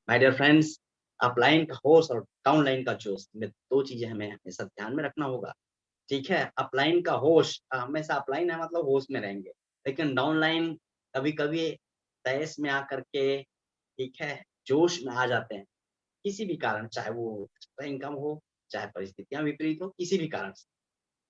My dear friends, upline का होश और डाउनलाइन का जोश में 2 चीज़ें हमें हमेशा ध्यान में रखना होगा, ठीक है? अपलाइन का होश हमेशा अपलाइन है मतलब होश में रहेंगे, लेकिन डाउनलाइन कभी-कभी तैश में आकर के, ठीक है, जोश में आ जाते हैं, किसी भी कारण चाहे वो एक्स्ट्रा इनकम हो, चाहे परिस्थितियाँ विपरीत हो, किसी भी कारण से।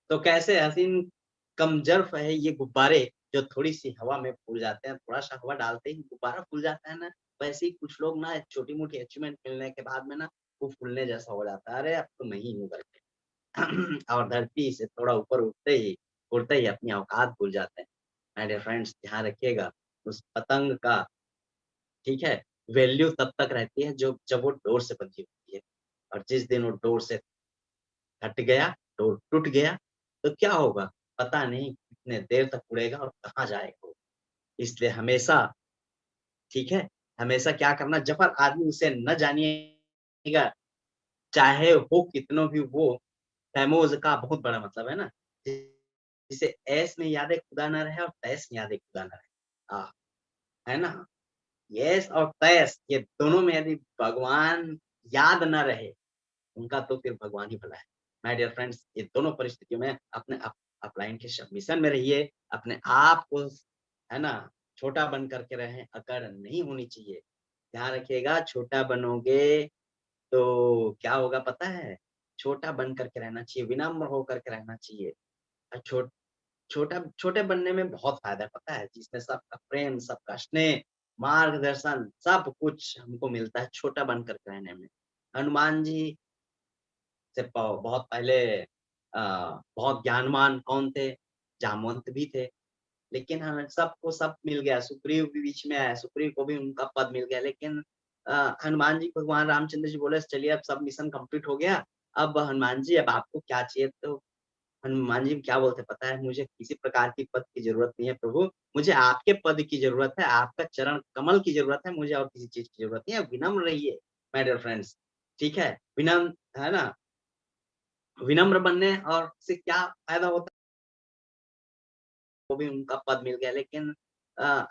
तो कैसे हसीन कमजर्फ है ये गुब्बारे जो थोड़ी-सी हवा में फूल जाते हैं, थोड़ा-सा हवा डालते ही गुब्बारा फूल जाता है ना, वैसे ही कुछ लोग ना छोटी-मोटी अचीवमेंट मिलने के बाद में ना वो फूलने जैसा हो जाता है, अरे अब तो मैं ही हूँ करके। और धरती से थोड़ा ऊपर उड़ते ही अपनी औकात भूल जाते हैं। माय डियर फ्रेंड्स ध्यान रखिएगा, उस पतंग का, ठीक है, वैल्यू तब तक रहती है जो जब वो डोर से बंधी होती है और जिस दिन वो डोर से हट गया, डोर टूट गया, तो क्या होगा? पता नहीं कितने देर तक उड़ेगा और कहाँ जाएगा वो। इसलिए हमेशा, ठीक है, हमेशा क्या करना जब तक आदमी उसे न जानिएगा, चाहे हो कितनों भी वो तैमूज़ का बहुत बड़ा मतलब है ना, जिसे ऐश में याद खुदा ना रहे और तैश में याद खुदा ना रहे। है ना? येस और तैश ये दोनों में यदि भगवान याद ना रहे, उनका तो फिर भगवान ही भला है। माय डियर फ्रेंड्स ये दोनों परिस्थितियों में अपने अपलाइन के सबमिशन में रहिए, अपने आप को, है ना, छोटा बन कर के रहें, अकड़ नहीं होनी चाहिए। ध्यान रखिएगा छोटा बनोगे तो क्या होगा पता है? छोटा बन कर के रहना चाहिए, विनम्र होकर के रहना चाहिए। अ, छो छोटे बनने में बहुत फ़ायदा है पता है? जिसमें सबका प्रेम, सबका स्नेह, मार्गदर्शन सब कुछ हमको मिलता है छोटा बन कर के रहने में। हनुमान जी से बहुत पहले अ, बहुत ज्ञानवान कौन थे? जामवंत भी थे, लेकिन हाँ, सबको सब मिल गया, सुग्रीव भी बीच में आया, सुग्रीव को भी उनका पद मिल गया, लेकिन हनुमान जी को भगवान रामचंद्र जी बोले चलिए अब सब मिशन कंप्लीट हो गया, अब हनुमान जी अब आपको क्या चाहिए? तो हनुमान जी क्या बोलते पता है? मुझे किसी प्रकार की पद की ज़रूरत नहीं है प्रभु, मुझे आपके पद की ज़रूरत है, आपका चरण कमल की ज़रूरत है, मुझे और किसी चीज़ की ज़रूरत नहीं है, विनम्र रहिए माय डियर फ्रेंड्स, ठीक है? विनम्र है ना? विनम्र बनने और से क्या फ़ायदा होता है? वो भी उनका पद मिल गया, लेकिन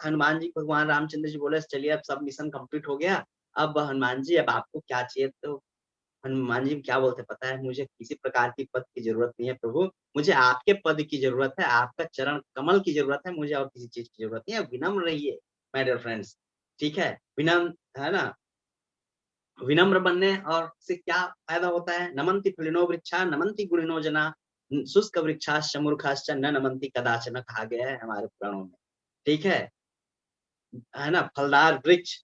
हनुमान जी को भगवान रामचंद्र जी बोले चलिए अब सब मिशन कंप्लीट हो गया, अब हनुमान जी अब आपको क्या चाहिए? तो हनुमान जी क्या बोलते पता है? मुझे किसी प्रकार की पद की ज़रूरत नहीं है प्रभु, मुझे आपके पद की ज़रूरत है, आपका चरण कमल की ज़रूरत है, मुझे और किसी चीज़ की ज़रूरत नहीं है, विनम्र रहिए माय डियर फ्रेंड्स, ठीक है? विनम्र है ना? विनम्र बनने और से क्या फ़ायदा होता है? नमन्ति फलिनो वृक्षा नमन्ति गुणिनो जना, शुष्क वृक्षाश्च मूर्खाश्च न नमन्ति कदाचन कहा गया है हमारे पुराणों में, ठीक है ना? फलदार वृक्ष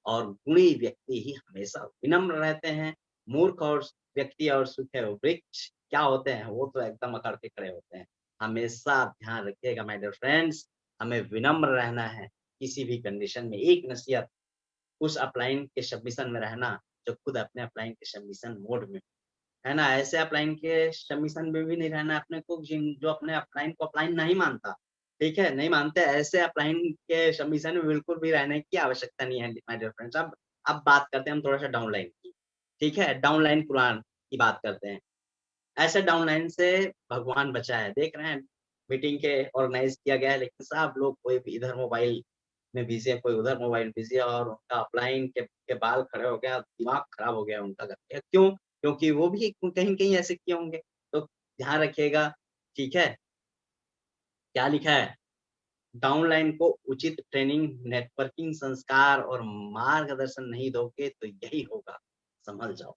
और गुणी व्यक्ति ही हमेशा विनम्र रहते हैं, मूर्ख और व्यक्ति और सूखे हुए वृक्ष क्या होते हैं? वो तो एकदम अकड़ के खड़े होते हैं। हमेशा ध्यान रखिएगा माय डियर फ्रेंड्स, हमें विनम्र रहना है, किसी भी कंडीशन में। एक नसीहत उस अपलाइन के सबमिशन में रहना, जो खुद अपने अपलाइन के सबमिशन मोड में, है ना? ऐसे अपलाइन के सबमिशन में भी नहीं रहना है अपने को जिन जो अपने अपलाइन को अपलाइन नहीं मानता, ठीक है? नहीं मानते ऐसे अपलाइन के सबमिशन में बिल्कुल भी रहने की आवश्यकता नहीं है माय डियर फ्रेंड्स। अब बात करते हैं हम थोड़ा-सा डाउनलाइन की, ठीक है? डाउनलाइन कुरान की बात करते हैं। ऐसे डाउनलाइन से भगवान बचाए। देख रहे हैं मीटिंग के ऑर्गेनाइज़ किया गया है लेकिन सब लोग कोई भी इधर मोबाइल में बिज़ी है, कोई उधर मोबाइल बिज़ी है और उनका अपलाइन के बाल खड़े हो गया, दिमाग खराब हो गया उनका करके। क्यों? क्योंकि वो भी कहीं-कहीं ऐसे किए होंगे। तो ध्यान रखिएगा, ठीक है? क्या लिखा है? डाउनलाइन को उचित ट्रेनिंग, नेटवर्किंग संस्कार और मार्गदर्शन नहीं दोगे तो यही होगा, संभल जाओ।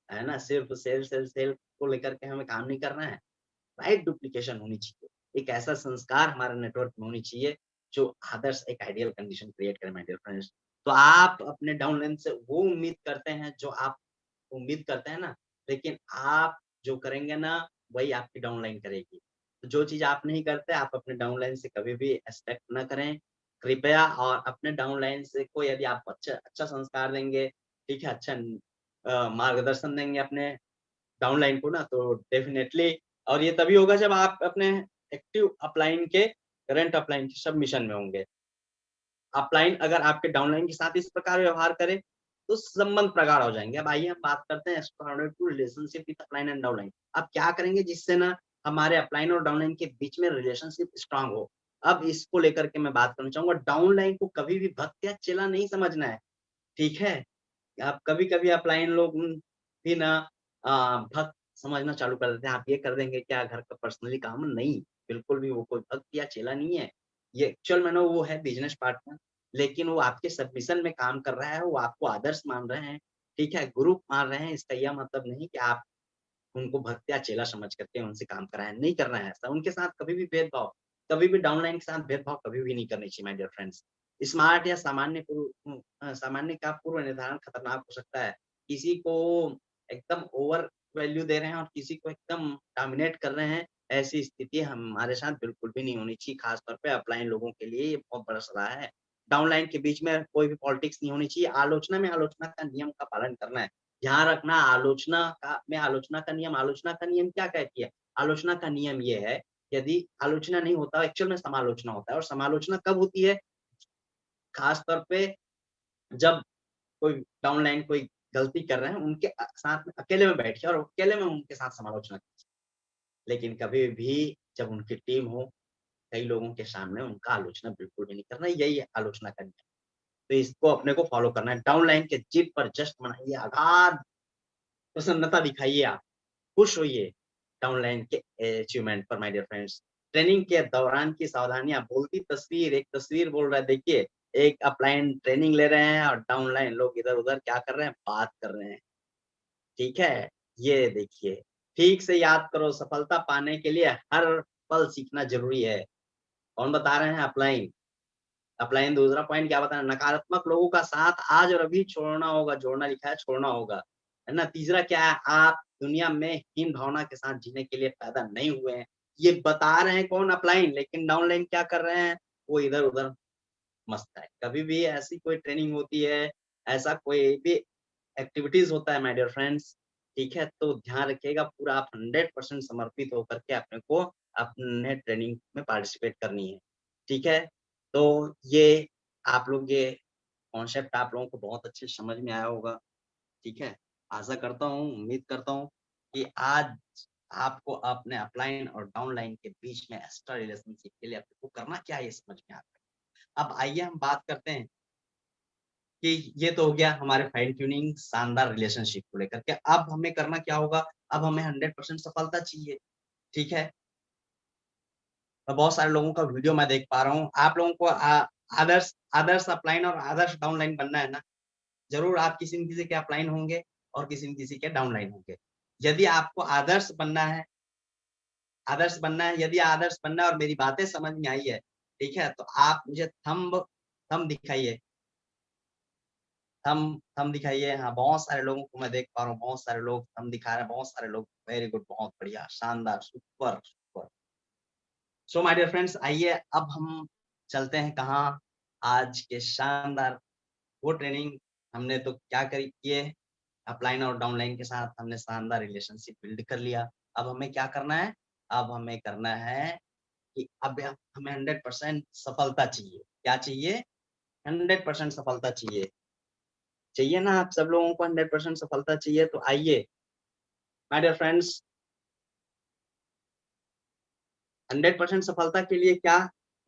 है ना? सिर्फ़ सेल को लेकर के हमें काम नहीं करना है। राइट डुप्लीकेशन होनी चाहिए। एक ऐसा संस्कार हमारे नेटवर्क में होनी चाहिए, जो आदर्श एक आइडियल कंडीशन क्रिएट करे माय डियर फ्रेंड्स। तो आप अपने डाउनलाइन से वो उम्मीद करते हैं जो आप उम्मीद करते हैं ना, लेकिन आप जो करेंगे ना, वही आपकी डाउनलाइन करेगी। तो जो चीज़ आप नहीं करते, आप अपने डाउनलाइन से कभी भी एक्सपेक्ट ना करें। कृपया और अपने डाउनलाइन से को यदि आप अच्छा अच्छा संस्कार देंगे, ठीक है, अच्छा मार्गदर्शन देंगे अपने डाउनलाइन को ना तो डेफ़िनेटली और ये तभी होगा जब आप अपने एक्टिव अपलाइन के करंट अपलाइन के सबमिशन में होंगे। अपलाइन अगर आपके डाउनलाइन के साथ इस प्रकार व्यवहार करे, तो संबंध प्रगाढ़ हो जाएँगे। अब आइए हम बात करते हैं extraordinary relationship with upline and downline. अब क्या करेंगे जिससे ना हमारे अपलाइन और डाउनलाइन के बीच में रिलेशनशिप स्ट्रॉन्ग हो। अब इसको लेकर के मैं बात करना चाहूँगा डाउनलाइन को कभी भी भक्त या चेला नहीं समझना है। ठीक है? आप कभी-कभी अपलाइन लोग भी ना भक्त समझना चालू कर देते हैं, आप ये कर देंगे क्या घर का पर्सनली काम? नहीं, बिल्कुल भी वो कोई भक्त या चेला नहीं है। ये एक्चुअल में ना वो है बिज़नेस पार्टनर, लेकिन वो आपके सबमिशन में काम कर रहा है, वो आपको आदर्श मान रहे हैं, ठीक है? गुरु मान रहे हैं, इसका यह मतलब नहीं कि आप उनको भक्त या चेला समझ करके उनसे काम कराएँ, नहीं करना है ऐसा। उनके साथ कभी भी भेदभाव, कभी भी डाउनलाइन के साथ भेदभाव कभी भी नहीं करनी चाहिए माय डियर फ्रेंड्स। स्मार्ट या सामान्य का पूर्व निर्धारण खतरनाक हो सकता है। किसी को एकदम ओवर वैल्यू दे रहे हैं और किसी को एकदम डोमिनेट कर रहे हैं, ऐसी स्थिति हमारे साथ बिल्कुल भी नहीं होनी चाहिए, खास तौर पे अपलाइन लोगों के लिए ये बहुत बड़ा सलाह है। डाउनलाइन के बीच में कोई भी पॉलिटिक्स नहीं होनी चाहिए, आलोचना में आलोचना का नियम का पालन करना है। ध्यान रखना आलोचना का नियम क्या कहती है? आलोचना का नियम ये है, यदि आलोचना नहीं होता एक्चुअल में समालोचना होता है और समालोचना कब होती है? खास तौर पे जब कोई डाउनलाइन कोई गलती कर रहे हैं, उनके साथ में अकेले में बैठिए और अकेले में उनके साथ समालोचना कीजिए। लेकिन कभी भी जब उनकी टीम हो, कई लोगों के सामने उनका आलोचना बिल्कुल भी नहीं करना, यही है आलोचना का नियम। तो इसको अपने को फॉलो करना है। डाउनलाइन के जिद पर जश्न मनाइए, अगाध प्रसन्नता दिखाइए आप। खुश होइए डाउनलाइन के अचीवमेंट पर माय डियर फ्रेंड्स। ट्रेनिंग के दौरान की सावधानियाँ बोलती तस्वीर, एक तस्वीर बोल रहा है देखिए, एक अपलाइन ट्रेनिंग ले रहे हैं और डाउनलाइन लोग इधर-उधर क्या कर रहे हैं, बात कर रहे हैं, ठीक है? ये देखिए, ठीक से याद करो सफलता पाने के लिए हर पल सीखना ज़रूरी है। कौन बता रहे हैं अपलाइन? अपलाइन दूसरा पॉइंट क्या बता रहे हैं, नकारात्मक लोगों का साथ आज और अभी छोड़ना होगा, जोड़ना लिखा है छोड़ना होगा, है ना? तीसरा क्या है, आप दुनिया में हीन भावना के साथ जीने के लिए पैदा नहीं हुए हैं। ये बता रहे हैं कौन अपलाइन, लेकिन डाउनलाइन क्या कर रहे हैं, वो इधर-उधर मस्त है। कभी भी ऐसी कोई ट्रेनिंग होती है, ऐसा कोई भी एक्टिविटीज़ होता है माय डियर फ्रेंड्स, ठीक है? तो ध्यान रखिएगा पूरा आप 100% समर्पित होकर के अपने को अपने ट्रेनिंग में पार्टिसिपेट करनी है, ठीक है? तो ये आप लोग ये कॉन्सेप्ट आप लोगों को बहुत अच्छे से समझ में आया होगा, ठीक है? आशा करता हूँ, उम्मीद करता हूँ कि आज आपको अपने अपलाइन और डाउनलाइन के बीच में एक्स्ट्रा रिलेशनशिप के लिए आपको करना क्या है ये समझ में आ गया। अब आइए हम बात करते हैं कि ये तो हो गया हमारे फाइन ट्यूनिंग शानदार रिलेशनशिप को लेकर के। अब हमें करना क्या होगा? अब हमें 100% सफलता चाहिए, ठीक है? तो बहुत सारे लोगों का वीडियो मैं देख पा रहा हूँ। आप लोगों को आदर्श आदर्श अपलाइन और आदर्श डाउनलाइन बनना है ना? ज़रूर आप किसी न किसी के अपलाइन होंगे और किसी न किसी के डाउनलाइन होंगे। यदि आपको यदि आदर्श बनना है और मेरी बातें समझ में आई है, ठीक है? तो आप मुझे थंब दिखाइए। थंब दिखाइए। हाँ, बहुत सारे लोगों को मैं देख पा रहा हूँ, बहुत सारे लोग थंब दिखा रहे हैं, बहुत सारे लोग वेरी गुड, बहुत बढ़िया, शानदार, super, super. So my dear friends आइए अब हम चलते हैं कहाँ? आज के शानदार वो ट्रेनिंग हमने तो क्या करी किए अपलाइन और डाउनलाइन के साथ हमने शानदार रिलेशनशिप बिल्ड कर लिया। अब हमें क्या करना है? अब हमें करना है कि अब हमें 100% सफलता चाहिए। क्या चाहिए? 100% सफलता चाहिए। चाहिए ना आप सब लोगों को 100% सफलता चाहिए तो आइए माय डियर फ्रेंड्स 100% सफलता के लिए क्या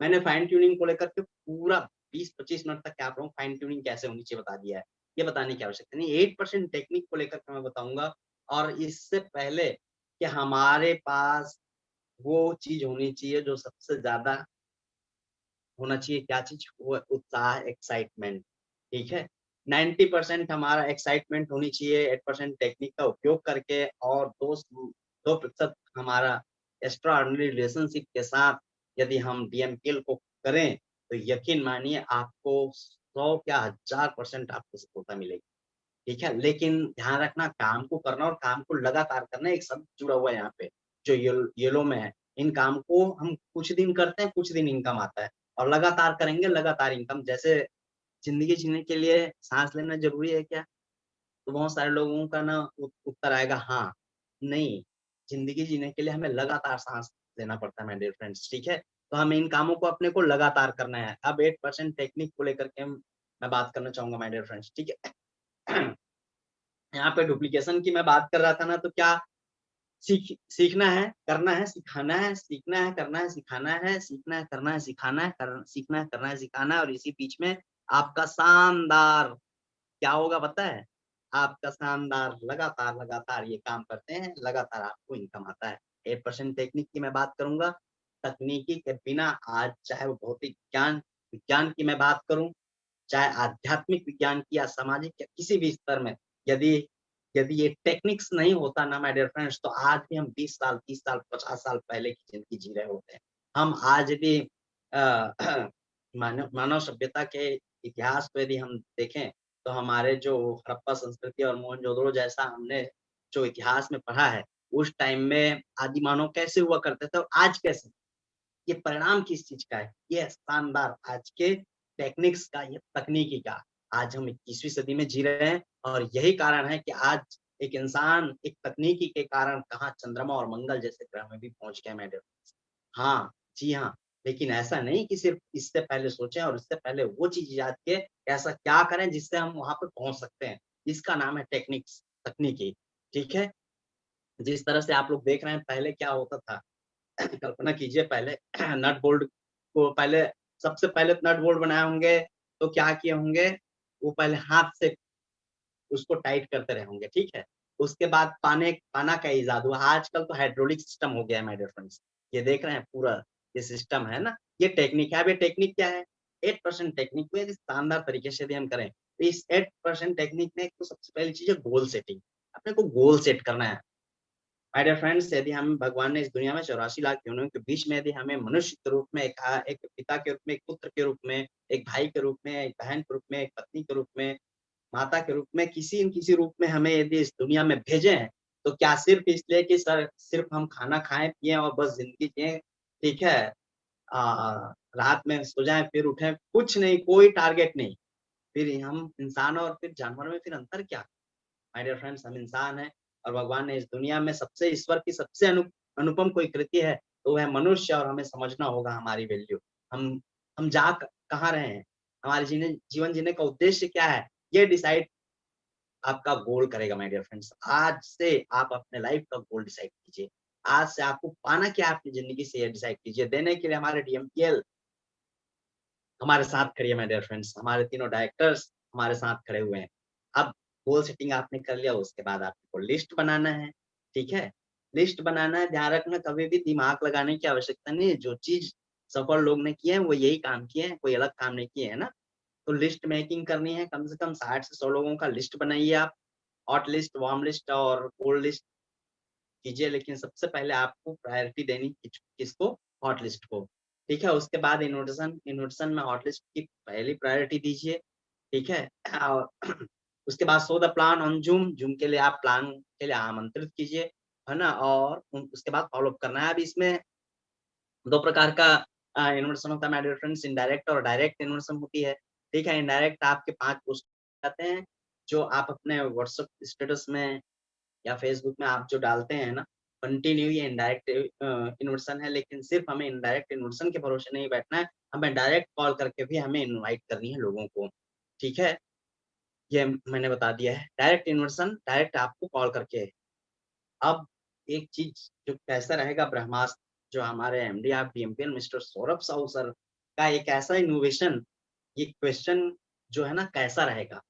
मैंने फाइन ट्यूनिंग को लेकर के पूरा 20-25 मिनट तक आप लोगों को फाइन ट्यूनिंग कैसे होनी चाहिए बता दिया है। ये बताने की आवश्यकता नहीं। 8% टेक्निक को लेकर के मैं बताऊँगा और इससे पहले कि हमारे पास वो चीज़ होनी चाहिए जो सबसे ज़्यादा होना चाहिए क्या चीज़? वो उत्साह, एक्साइटमेंट, ठीक है? 90% हमारा एक्साइटमेंट होनी चाहिए, 8% टेक्निक का उपयोग करके और 2% हमारा एक्स्ट्राऑर्डिनरी रिलेशनशिप के साथ यदि हम डीएमपीएल को करें, तो यकीन मानिए आपको 100 क्या 1000% आपको सफलता मिलेगी, ठीक है? लेकिन ध्यान रखना काम को करना और काम को लगातार करना, एक शब्द जुड़ा हुआ है यहाँ पे, जो येलो में है। इन काम को हम कुछ दिन करते हैं, कुछ दिन इनकम आता है और लगातार करेंगे, लगातार इनकम। जैसे ज़िंदगी जीने के लिए साँस लेना ज़रूरी है क्या? तो बहुत सारे लोगों का ना उत्तर आएगा हाँ, नहीं, ज़िंदगी जीने के लिए हमें लगातार साँस लेना पड़ता है माय डियर फ्रेंड्स, ठीक है? तो हमें इन कामों को अपने को लगातार करना है। अब 8% टेक्निक को लेकर के मैं बात करना चाहूँगा माय डियर फ्रेंड्स, ठीक है? यहाँ पे डुप्लीकेशन की मैं बात कर रहा था ना, तो क्या सीखना है, करना है, सिखाना है, सीखना है, करना है, सिखाना है, सीखना है, करना है, सिखाना है, सीखना है, करना है, सिखाना है और इसी बीच में आपका शानदार क्या होगा पता है? आपका शानदार लगातार ये काम करते हैं, लगातार आपको इनकम आता है। 8% टेक्निक की मैं बात करूँगा, तकनीकी के बिना आज चाहे वो भौतिक ज्ञान विज्ञान की मैं बात करूँ, चाहे आध्यात्मिक विज्ञान की या सामाजिक या किसी भी स्तर में, यदि यदि ये टेक्निक्स नहीं होता ना माय डियर फ्रेंड्स, तो आज भी हम 20 साल, 30 साल, 50 साल पहले की ज़िंदगी जी रहे होते हैं। हम आज यदि अ, मानव सभ्यता के इतिहास को यदि हम देखें, तो हमारे जो हड़प्पा संस्कृति और मोहनजोदड़ो जैसा हमने जो इतिहास में पढ़ा है, उस टाइम में आदि मानव कैसे हुआ करते थे और आज कैसे? ये परिणाम किस चीज़ का है? ये शानदार आज के टेक्निक्स का, ये तकनीकी का। आज हम 21वीं सदी में जी रहे हैं और यही कारण है कि आज एक इंसान एक तकनीकी के कारण कहाँ चंद्रमा और मंगल जैसे ग्रह में भी पहुँच गया मेरे। हाँ, जी हाँ। लेकिन ऐसा नहीं कि सिर्फ़ इससे पहले सोचें और इससे पहले वो चीज़ इजाद किए कि ऐसा क्या करें जिससे हम वहाँ पे पहुँच सकते हैं। इसका नाम है टेक्निक्स, तकनीकी, ठीक है? जिस तरह से आप लोग देख रहे हैं पहले क्या होता था, कल्पना कीजिए पहले नट बोल्ट को पहले सबसे पहले नट बोल्ट बनाए होंगे, तो क्या किए होंगे, वो पहले हाथ से उसको टाइट करते रहे होंगे, ठीक है? उसके बाद पाना का इज़ाद हुआ, आजकल तो हाइड्रोलिक सिस्टम हो गया है माय डियर फ्रेंड्स। ये देख रहे हैं पूरा ये सिस्टम है ना, ये टेक्निक है। अब ये टेक्निक क्या है? 8% टेक्निक को यदि शानदार तरीके से यदि हम करें, तो इस 8% टेक्निक में एक तो सबसे पहली चीज़ है गोल सेटिंग। अपने को गोल सेट करना है। माय डियर फ्रेंड्स, यदि हम भगवान ने इस दुनिया में 84 लाख योनियों के बीच में यदि हमें मनुष्य के रूप में एक पिता के रूप में, एक पुत्र के रूप में, एक भाई के रूप में, एक बहन के रूप में, एक पत्नी के रूप में, माता के रूप में, किसी न किसी रूप में हमें यदि इस दुनिया में भेजे हैं, तो क्या सिर्फ़ इसलिए कि सर सिर्फ़ हम खाना खाएँ, पिएँ और बस ज़िंदगी जिएँ, ठीक है? रात में सो जाएँ, फिर उठें, कुछ नहीं, कोई टारगेट नहीं। फिर हम इंसान और फिर जानवर में फिर अंतर क्या? माय डियर फ्रेंड्स, हम इंसान हैं और भगवान ने इस दुनिया में सबसे ईश्वर की सबसे अनुपम कोई कृति है, तो वो है मनुष्य और हमें समझना होगा हमारी वैल्यू। हम हम जा क कहाँ रहे हैं? हमारे जीवन जीने का उद्देश्य क्या है? ये डिसाइड आपका गोल करेगा माय डियर फ्रेंड्स। आज से आप अपने लाइफ का गोल डिसाइड कीजिए। आज से आपको पाना क्या है अपनी ज़िंदगी से ये डिसाइड कीजिए। देने के लिए हमारे डीएमपीएल हमारे साथ खड़ी है माय डियर फ्रेंड्स। हमारे तीनों डायरेक्टर्स हमारे साथ खड़े हुए हैं। अब गोल सेटिंग आपने कर लिया, उसके बाद आपको लिस्ट बनाना है, ठीक है? लिस्ट बनाना है, ध्यान रखना कभी भी दिमाग लगाने की आवश्यकता नहीं है। जो चीज़ सफल लोग ने किए हैं, वो यही काम किए हैं, कोई अलग काम नहीं किए हैं ना? तो लिस्ट मेकिंग करनी है, कम से कम 60 से 100 लोगों का लिस्ट बनाइए आप। हॉट लिस्ट, वार्म लिस्ट और कोल्ड लिस्ट कीजिए, लेकिन सबसे पहले आपको प्रायोरिटी देनी किसको? हॉट लिस्ट को, ठीक है? उसके बाद इन्विटेशन में हॉट लिस्ट की पहली प्रायोरिटी दीजिए, ठीक है? और उसके बाद show the plan on zoom, zoom के लिए आप प्लान के लिए आमंत्रित कीजिए, है ना? और उसके बाद फ़ॉलो अप करना है। अब इसमें 2 प्रकार का इन्विटेशन होता है माय डियर फ्रेंड्स, इनडायरेक्ट और डायरेक्ट इन्विटेशन होती है, ठीक है? इनडायरेक्ट आपके 5 पोस्ट आते हैं, जो आप अपने व्हाट्सएप स्टेटस में या फ़ेसबुक में आप जो डालते हैं ना, कंटिन्यू ये इनडायरेक्ट इन्विटेशन है, लेकिन सिर्फ़ हमें इनडायरेक्ट इन्विटेशन के भरोसे नहीं बैठना है, हमें डायरेक्ट कॉल करके भी हमें इनवाइट करनी है लोगों को, ठीक है? ये मैंने बता दिया है। डायरेक्ट इन्विटेशन डायरेक्ट आपको कॉल करके। अब एक चीज़ जो कैसा रहेगा ब्रह्मास्त्र, जो हमारे MD of DMPL mister Saurabh Sahu sir का एक ऐसा इनोवेशन, ये क्वेश्चन जो है ना कैसा रहेगा?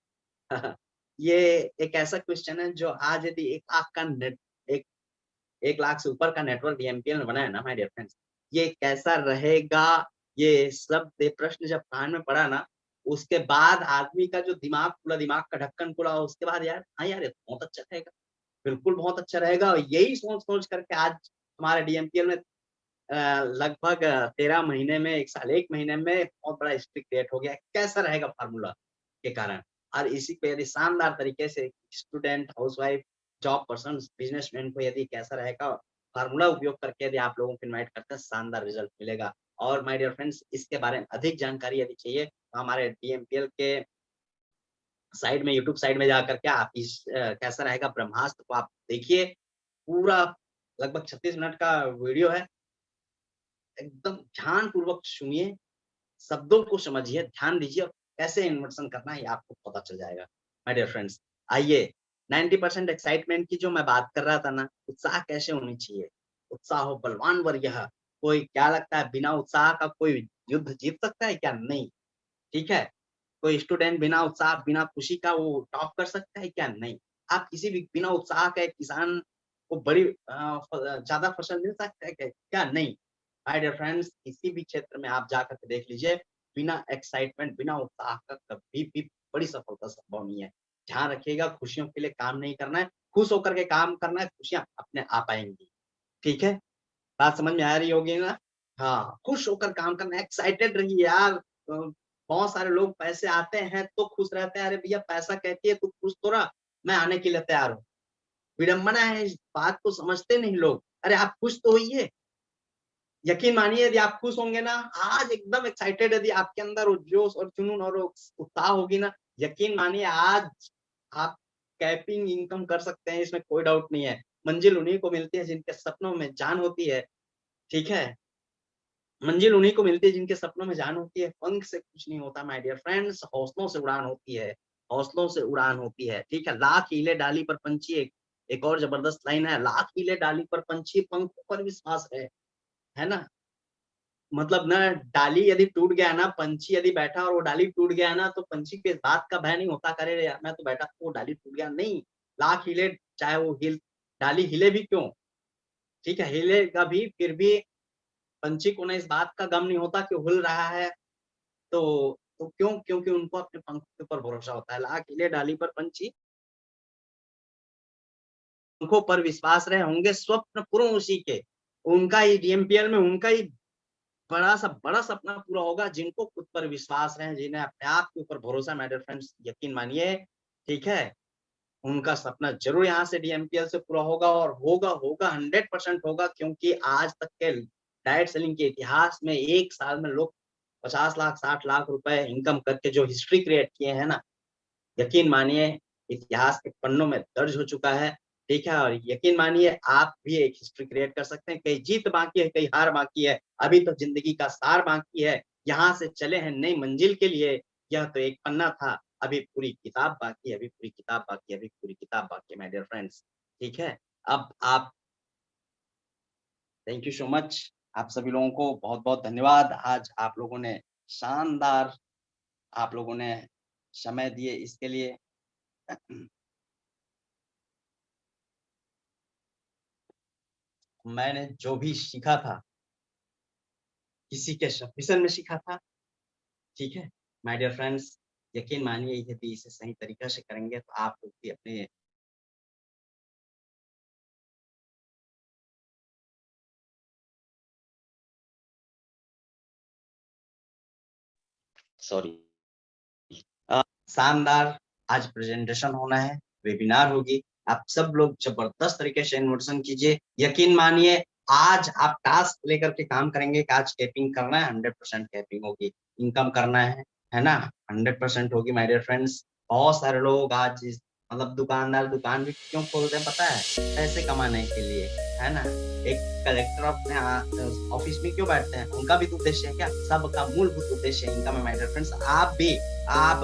ये एक ऐसा क्वेश्चन है जो आज यदि 1 लाख का नेट एक 1 लाख से ऊपर का नेटवर्क डीएमपीएल ने बनाया ना माय डियर फ्रेंड्स, ये कैसा रहेगा? ये सब ये प्रश्न जब कान में पड़ा ना, उसके बाद आदमी का जो दिमाग खुला, दिमाग का ढक्कन खुला, उसके बाद यार हाँ यार, ये तो बहुत अच्छा रहेगा। बिल्कुल बहुत अच्छा रहेगा और यही सोच-सोच करके आज हमारे डीएमपीएल में लगभग 13 महीने में 1 साल 1 महीने में बहुत बड़ा हिस्ट्री क्रिएट हो गया है। कैसा रहेगा फ़ॉर्मूला के कारण? और इसी पे यदि शानदार तरीके से student, housewife, job persons, businessman को यदि कैसा रहेगा फ़ॉर्मूला उपयोग करके यदि आप लोगों को इनवाइट करते हैं, शानदार रिज़ल्ट मिलेगा। और माय डियर फ्रेंड्स, इसके बारे में अधिक जानकारी यदि चाहिए, तो हमारे डीएमपीएल के साइड में यूट्यूब साइड में जाकर के आप कैसा रहेगा ब्रह्मास्त्र को आप देखिए। पूरा लगभग 36 मिनट का वीडियो है। एकदम ध्यानपूर्वक सुनिए, शब्दों को समझिए, ध्यान दीजिए और कैसे इन्वर्सन करना है ये आपको पता चल जाएगा। माय डियर फ्रेंड्स, आइए 90% एक्साइटमेंट की जो मैं बात कर रहा था ना, उत्साह कैसे होनी चाहिए? उत्साह हो बलवान वरीयः। कोई क्या लगता है बिना उत्साह का कोई युद्ध जीत सकता है क्या? नहीं, ठीक है? कोई स्टूडेंट बिना उत्साह, बिना खुशी का वो टॉप कर सकता है क्या? नहीं। आप किसी भी बिना उत्साह का एक किसान को बड़ी ज़्यादा फसल मिल सकता है क्या? क्या? नहीं। माय डियर फ्रेंड्स, किसी भी क्षेत्र में आप जाकर के देख लीजिए, बिना एक्साइटमेंट, बिना उत्साह का कभी भी बड़ी सफलता संभव नहीं है। ध्यान रखिएगा, खुशियों के लिए काम नहीं करना है, खुश होकर के काम करना है, खुशियाँ अपने आप आएँगी। ठीक है? बात समझ में आ रही होगी ना? हाँ, खुश होकर काम करना, एक्साइटेड रहिए यार। बहुत सारे लोग पैसे आते हैं तो खुश रहते हैं, अरे भैया पैसा कहती है तू खुश तो रह, मैं आने के लिए तैयार हूँ। विडंबना है, इस बात को समझते नहीं लोग। अरे आप खुश तो होइए। यकीन मानिए यदि आप खुश होंगे ना, आज एकदम एक्साइटेड यदि आपके अंदर वो जोश और जुनून और वो उत्साह होगी ना, यकीन मानिए आज आप कैपिंग इनकम कर सकते हैं, इसमें कोई डाउट नहीं है। मंजिल उन्हीं को मिलती है जिनके सपनों में जान होती है, ठीक है? मंजिल उन्हीं को मिलती है जिनके सपनों में जान होती है, पंख से कुछ नहीं होता माय डियर फ्रेंड्स, हौसलों से उड़ान होती है, हौसलों से उड़ान होती है, ठीक है? लाख हीले डाली पर पंछी एक और ज़बरदस्त लाइन है, लाख हीले डाली पर पंछी पंखों पर विश्वास है ना? मतलब ना डाली यदि टूट गया ना, पंछी यदि बैठा और वो डाली टूट गया ना, तो पंछी को इस बात का भय नहीं होता कि अरे यार मैं तो बैठा था, वो डाली टूट गया, नहीं, लाख हिले चाहे वो डाली हिले भी क्यों, ठीक है? हिलेगा भी, फिर भी पंछी को ना इस बात का गम नहीं होता कि हिल रहा है, तो क्यों? क्योंकि उनको अपने पंख के ऊपर भरोसा होता है। लाख हिले डाली पर पंछी, पंखों पर विश्वास रहे, होंगे स्वप्न पूर्ण उसी के। उनका ही डीएमपीएल में उनका ही बड़ा सपना पूरा होगा जिनको खुद पर विश्वास है, जिन्हें अपने आप के ऊपर भरोसा है, माय डियर फ्रेंड्स यकीन मानिए, ठीक है? उनका सपना ज़रूर यहाँ से डीएमपीएल से पूरा होगा और होगा 100% होगा, क्योंकि आज तक के डायरेक्ट सेलिंग के इतिहास में 1 साल में लोग 50 लाख, 60 लाख रुपए इनकम करके जो हिस्ट्री क्रिएट किए हैं ना, यकीन मानिए इतिहास के पन्नों में दर्ज हो चुका है, ठीक है? और यकीन मानिए आप भी एक हिस्ट्री क्रिएट कर सकते हैं, कहीं जीत बाकी है, कहीं हार बाकी है, अभी तो ज़िंदगी का सार बाकी है, यहाँ से चले हैं नई मंजिल के लिए, यह तो एक पन्ना था, अभी पूरी किताब बाकी है, अभी पूरी किताब बाकी है, अभी पूरी किताब बाकी है माय डियर फ्रेंड्स, ठीक है? अब आप थैंक यू सो मच, आप सभी लोगों को बहुत-बहुत धन्यवाद, आज आप लोगों ने शानदार आप लोगों ने समय दिए इसके लिए। मैंने जो भी सीखा था, किसी के सब्मिशन में सीखा था, ठीक है? माय डियर फ्रेंड्स, यकीन मानिए यदि इसे सही तरीक़े से करेंगे तो आप लोग भी अपने सॉरी शानदार आज प्रेज़ेंटेशन होना है, वेबिनार होगी, आप सब लोग ज़बरदस्त तरीके से इन्वर्सन कीजिए, यकीन मानिए आज आप टास्क लेकर के काम करेंगे कि आज कैपिंग करना है, 100% कैपिंग होगी, इनकम करना है ना? 100% होगी माय डियर फ्रेंड्स, बहुत सारे लोग आज इस मतलब दुकानदार दुकान भी क्यों खोलते हैं पता है? पैसे कमाने के लिए, है ना? एक कलेक्टर अपने ऑफ़िस में क्यों बैठते हैं? उनका भी तो उद्देश्य है क्या? सबका मूलभूत उद्देश्य इनकम है माय डियर फ्रेंड्स, आप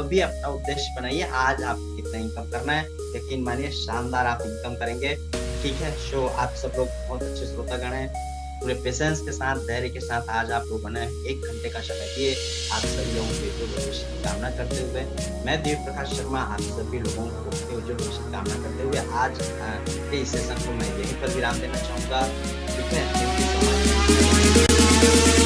भी अपना उद्देश्य बनाइए, आज आपको कितना इनकम करना है, यकीन मानिए शानदार आप इनकम करेंगे, ठीक है? सो आप सब लोग बहुत अच्छे श्रोतागण हैं, पूरे पेशेंस के साथ, धैर्य के साथ आज आप लोगों ने 1 घंटे का समय दिए, आप सभी लोगों के उज्ज्वल भविष्य की कामना करते हुए, मैं देव प्रकाश शर्मा आप सभी लोगों को अपने उज्ज्वल भविष्य की कामना करते हुए आज के इस सेशन को मैं यहीं पर विराम देना चाहूँगा, ठीक है? Thank you so much.